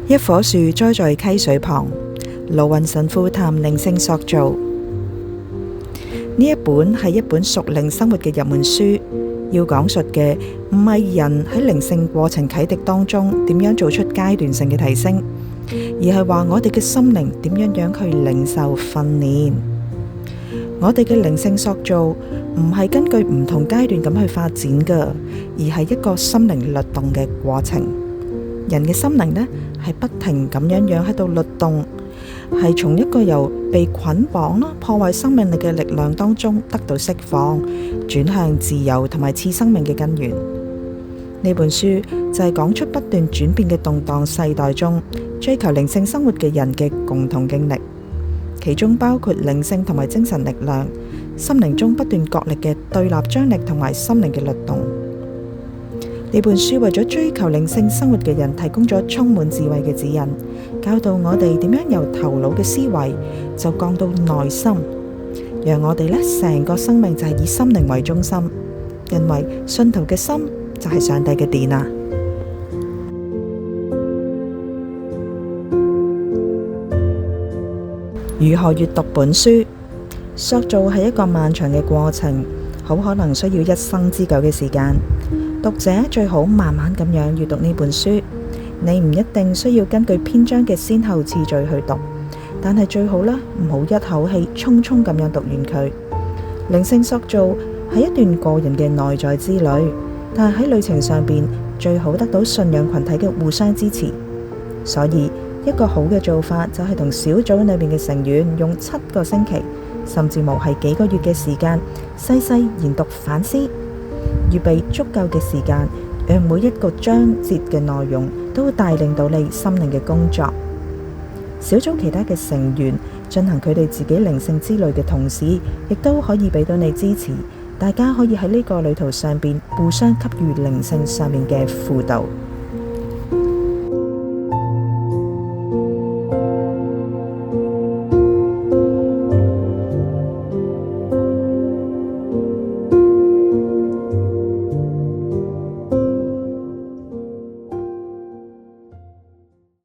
一棵樹栽在溪水旁，盧雲神父談靈性塑造。呢一本係一本屬靈生活嘅入門書，要講述嘅唔係人喺靈性過程啟迪當中點樣做出階段性嘅提升，而係話我哋嘅心靈點樣去領受訓練。我哋嘅靈性塑造唔係根據唔同階段咁去發展㗎，而係一個心靈律動嘅過程。人嘅心靈呢，係不停咁樣喺度律動，係從一個由被捆綁啦、破壞生命力嘅力量當中得到釋放，轉向自由同埋賜生命嘅根源。呢本書就係講出不斷轉變嘅動盪世代中，追求靈性生活嘅人嘅共同經歷，其中包括靈性同埋精神力量、心靈中不斷角力嘅對立張力同埋心靈嘅律動。呢本書為咗追求靈性生活嘅人提供咗充滿智慧嘅指引，教導我哋點樣由頭腦嘅思維就降到內心，讓我哋呢成個生命就係以心靈為中心，因為信徒嘅心就係上帝嘅殿啊！如何閱讀本書？塑造係一個漫長嘅過程，好可能需要一生之久嘅時間。讀者最好慢慢咁樣閱讀呢本書，你唔一定需要根據篇章嘅先後次序去讀，但係最好呢，唔好一口氣匆匆咁樣讀完佢。靈性塑造係一段個人嘅內在之旅，但係喺旅程上邊最好得到信仰群體嘅互相支持。所以一個好嘅做法就係同小組裏面嘅成員用7個星期，甚至冇係幾個月嘅時間，細細研讀反思，預備足夠嘅時間，讓每一個章節嘅內容都會帶領到你心靈嘅工作。小組其他嘅成員進行佢哋自己靈性之旅嘅同時，亦都可以俾到你支持，大家可以喺呢個旅途上邊互相給予靈性上面嘅輔導。